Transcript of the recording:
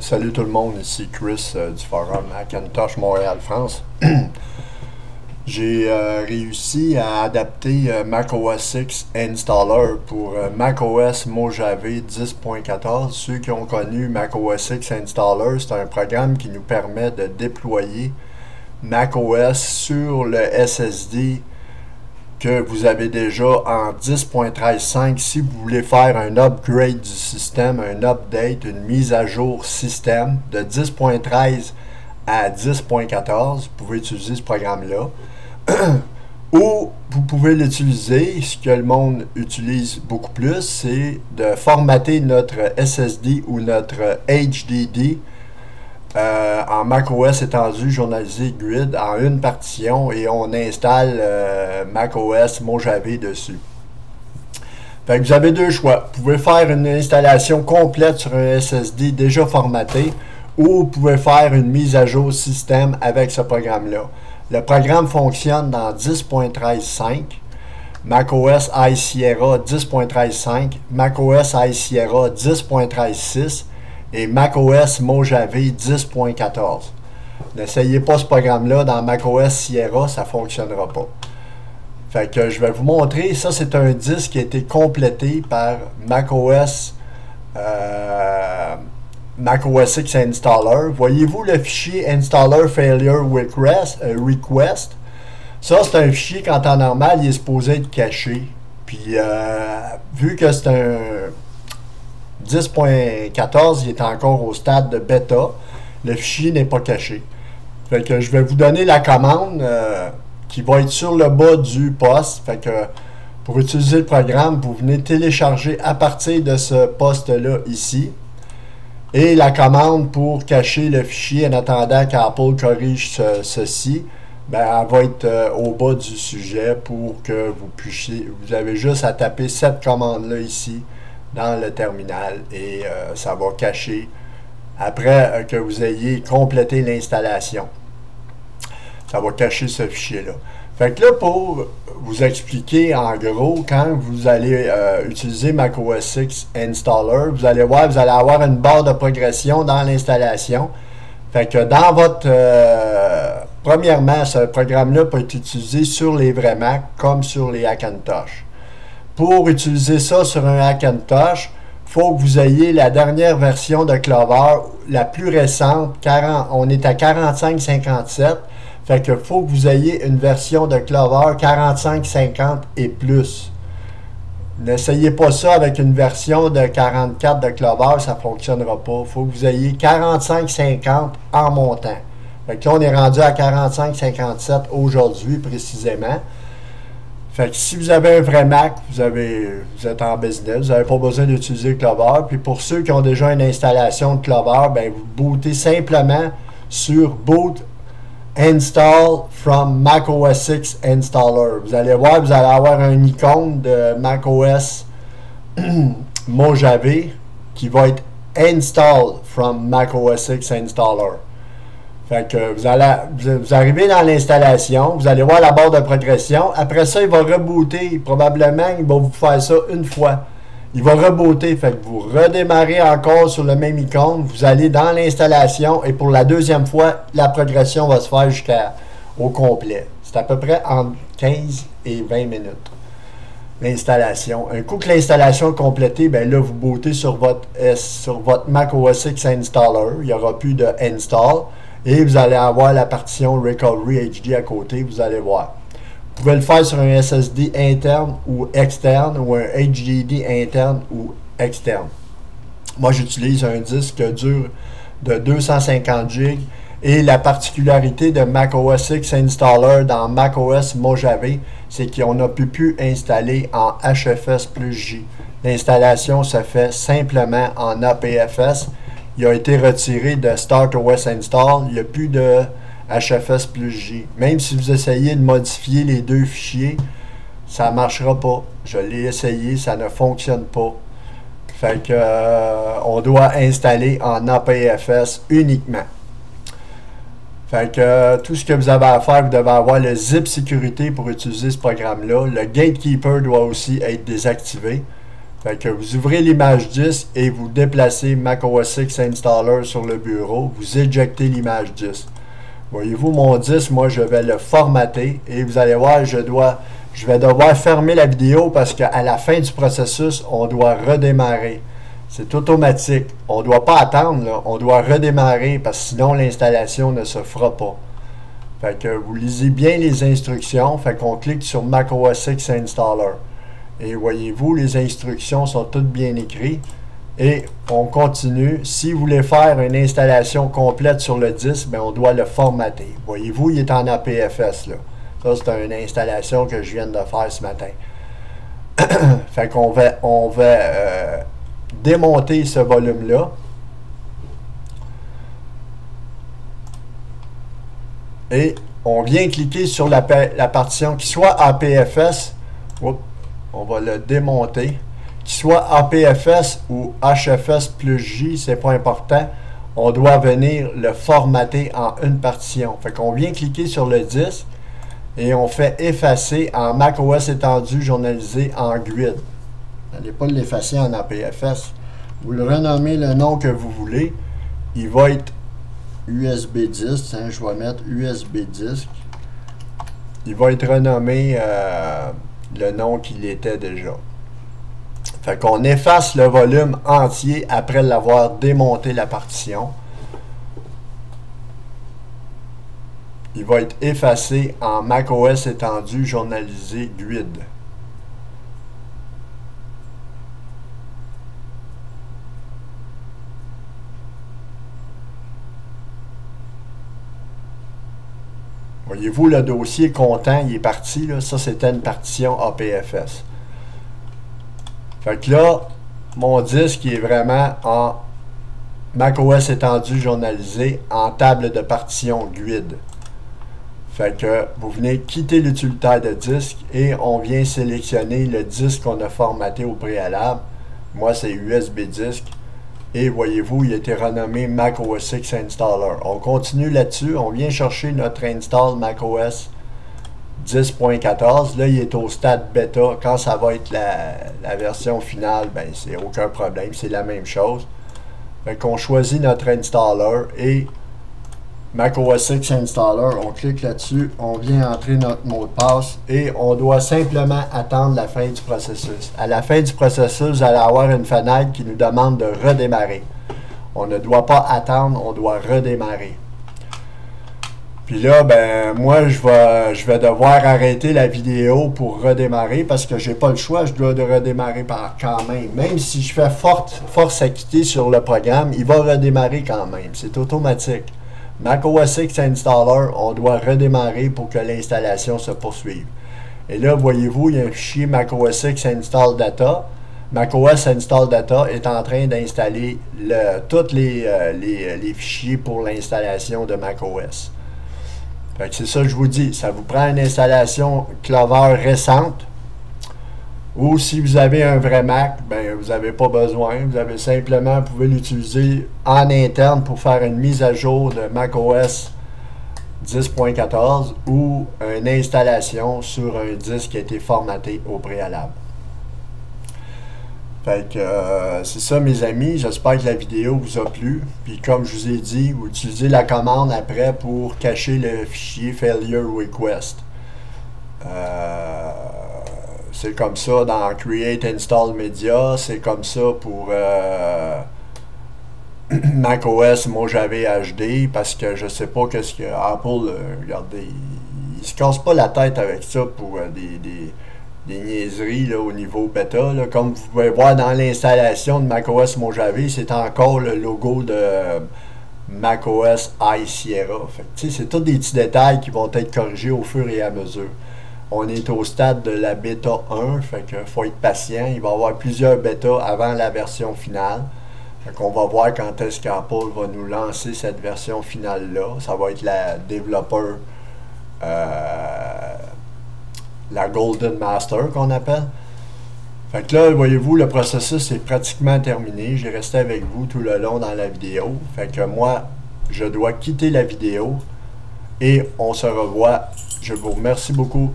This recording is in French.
Salut tout le monde, ici Chris du forum Hackintosh Montréal France. J'ai réussi à adapter macOS X Installer pour macOS Mojave 10.14. Ceux qui ont connu macOS X Installer, c'est un programme qui nous permet de déployer macOS sur le SSD que vous avez déjà en 10.13.5 si vous voulez faire un upgrade du système, un update, une mise à jour système de 10.13 à 10.14. Vous pouvez utiliser ce programme-là. Ou vous pouvez l'utiliser, ce que le monde utilise beaucoup plus, c'est de formater notre SSD ou notre HDD en macOS étendu, journalisé, grid en une partition et on installe macOS Mojave dessus. Fait que vous avez deux choix. Vous pouvez faire une installation complète sur un SSD déjà formaté ou vous pouvez faire une mise à jour système avec ce programme-là. Le programme fonctionne dans 10.13.5, macOS High Sierra 10.13.5, macOS High Sierra 10.13.6 et macOS Mojave 10.14. N'essayez pas ce programme-là dans macOS Sierra, ça ne fonctionnera pas. Fait que je vais vous montrer, ça c'est un disque qui a été complété par macOS X Installer. Voyez-vous le fichier Installer Failure Request? Ça c'est un fichier qu'en temps normal il est supposé être caché. Puis vu que c'est un 10.14, il est encore au stade de bêta. Le fichier n'est pas caché. Fait que je vais vous donner la commande qui va être sur le bas du poste. Fait que pour utiliser le programme, vous venez télécharger à partir de ce poste-là ici. Et la commande pour cacher le fichier en attendant qu'Apple corrige ceci, ben, elle va être au bas du sujet pour que vous puissiez. Vous avez juste à taper cette commande-là ici dans le terminal et ça va cacher après que vous ayez complété l'installation. Ça va cacher ce fichier-là. Fait que là, pour vous expliquer en gros, quand vous allez utiliser macOS X Installer, vous allez voir, vous allez avoir une barre de progression dans l'installation. Fait que dans votre... premièrement, ce programme-là peut être utilisé sur les vrais Mac comme sur les Hackintosh. Pour utiliser ça sur un Hackintosh, il faut que vous ayez la dernière version de Clover, la plus récente, on est à 45.57, fait que faut que vous ayez une version de Clover 45.50 et plus. N'essayez pas ça avec une version de 44 de Clover, ça ne fonctionnera pas. Il faut que vous ayez 45.50 en montant. Fait que là, on est rendu à 45.57 aujourd'hui précisément. Fait que si vous avez un vrai Mac, vous êtes en business, vous n'avez pas besoin d'utiliser Clover. Puis pour ceux qui ont déjà une installation de Clover, ben vous bootez simplement sur Boot Install from macOS X Installer. Vous allez voir, vous allez avoir un icône de macOS Mojave qui va être Install from macOS X Installer. Fait que vous arrivez dans l'installation, vous allez voir la barre de progression. Après ça, il va rebooter. Probablement, il va vous faire ça une fois. Il va rebooter. Fait que vous redémarrez encore sur le même icône. Vous allez dans l'installation et pour la deuxième fois, la progression va se faire jusqu'au complet. C'est à peu près entre 15 et 20 minutes. L'installation. Un coup que l'installation est complétée, ben là, vous bootez sur votre macOS X Installer. Il n'y aura plus de Install. Et vous allez avoir la partition Recovery HD à côté, vous allez voir. Vous pouvez le faire sur un SSD interne ou externe, ou un HDD interne ou externe. Moi, j'utilise un disque dur de 250 GB. Et la particularité de macOS X Installer dans macOS Mojave, c'est qu'on a pu installer en HFS plus J. L'installation se fait simplement en APFS. Il a été retiré de StartOS Install. Il n'y a plus de HFS plus J. Même si vous essayez de modifier les deux fichiers, ça ne marchera pas. Je l'ai essayé, ça ne fonctionne pas. Fait que on doit installer en APFS uniquement. Fait que tout ce que vous avez à faire, vous devez avoir le zip sécurité pour utiliser ce programme-là. Le gatekeeper doit aussi être désactivé. Fait que vous ouvrez l'image disque et vous déplacez macOS X Installer sur le bureau. Vous éjectez l'image disque. Voyez-vous, mon disque, moi, je vais le formater et vous allez voir, je vais devoir fermer la vidéo parce qu'à la fin du processus, on doit redémarrer. C'est automatique. On ne doit pas attendre, là. On doit redémarrer parce que sinon l'installation ne se fera pas. Fait que vous lisez bien les instructions. Fait qu'on clique sur macOS X Installer. Et voyez-vous, les instructions sont toutes bien écrites. Et on continue. Si vous voulez faire une installation complète sur le disque, bien, on doit le formater. Voyez-vous, il est en APFS, là. Ça, c'est une installation que je viens de faire ce matin. Fait qu'on va démonter ce volume-là. Et on vient cliquer sur la partition qui soit APFS. Oups, on va le démonter. Qu'il soit APFS ou HFS plus J, c'est pas important. On doit venir le formater en une partition. Fait qu'on vient cliquer sur le disque et on fait effacer en macOS étendu journalisé en grid. N'allez pas l'effacer en APFS. Vous le renommez le nom que vous voulez. Il va être USB disque. Hein, je vais mettre USB disque. Il va être renommé le nom qu'il était déjà. Fait qu'on efface le volume entier après l'avoir démonté la partition. Il va être effacé en macOS étendu journalisé grid. Voyez-vous, le dossier comptant, il est parti. Là. Ça, c'était une partition APFS. Fait que là, mon disque est vraiment en macOS étendu journalisé en table de partition grid. Fait que vous venez quitter l'utilitaire de disque et on vient sélectionner le disque qu'on a formaté au préalable. Moi, c'est USB disque. Et voyez-vous, il a été renommé macOS X Installer. On continue là-dessus. On vient chercher notre install macOS 10.14. Là, il est au stade bêta. Quand ça va être la version finale, ben c'est aucun problème. C'est la même chose. Fait qu'on choisit notre installer et macOS X Installer, on clique là-dessus, on vient entrer notre mot de passe et on doit simplement attendre la fin du processus. À la fin du processus, vous allez avoir une fenêtre qui nous demande de redémarrer. On ne doit pas attendre, on doit redémarrer. Puis là, ben moi, je vais devoir arrêter la vidéo pour redémarrer parce que j'ai pas le choix, je dois redémarrer par quand même. Même si je fais force à quitter sur le programme, il va redémarrer quand même. C'est automatique. macOS X Installer, on doit redémarrer pour que l'installation se poursuive. Et là, voyez-vous, il y a un fichier macOS X Install Data. macOS Install Data est en train d'installer tous les fichiers pour l'installation de macOS. Fait que c'est ça que je vous dis. Ça vous prend une installation Clover récente. Ou si vous avez un vrai Mac, ben vous n'avez pas besoin. Vous avez simplement, vous pouvez l'utiliser en interne pour faire une mise à jour de macOS 10.14 ou une installation sur un disque qui a été formaté au préalable. Fait que c'est ça mes amis, j'espère que la vidéo vous a plu. Puis comme je vous ai dit, vous utilisez la commande après pour cacher le fichier Failure Request. C'est comme ça dans Create Install Media, c'est comme ça pour macOS Mojave HD, parce que je sais pas qu'est-ce que Apple, regardez, il se casse pas la tête avec ça pour des niaiseries là, au niveau bêta. Là. Comme vous pouvez voir dans l'installation de macOS Mojave, c'est encore le logo de macOS High Sierra. C'est tous des petits détails qui vont être corrigés au fur et à mesure. On est au stade de la bêta 1, fait qu'il faut être patient. Il va y avoir plusieurs bêtas avant la version finale. Fait qu'on va voir quand est-ce qu'Apple va nous lancer cette version finale-là. Ça va être la développeur, la Golden Master qu'on appelle. Fait que là, voyez-vous, le processus est pratiquement terminé. J'ai resté avec vous tout le long dans la vidéo. Fait que moi, je dois quitter la vidéo et on se revoit. Je vous remercie beaucoup.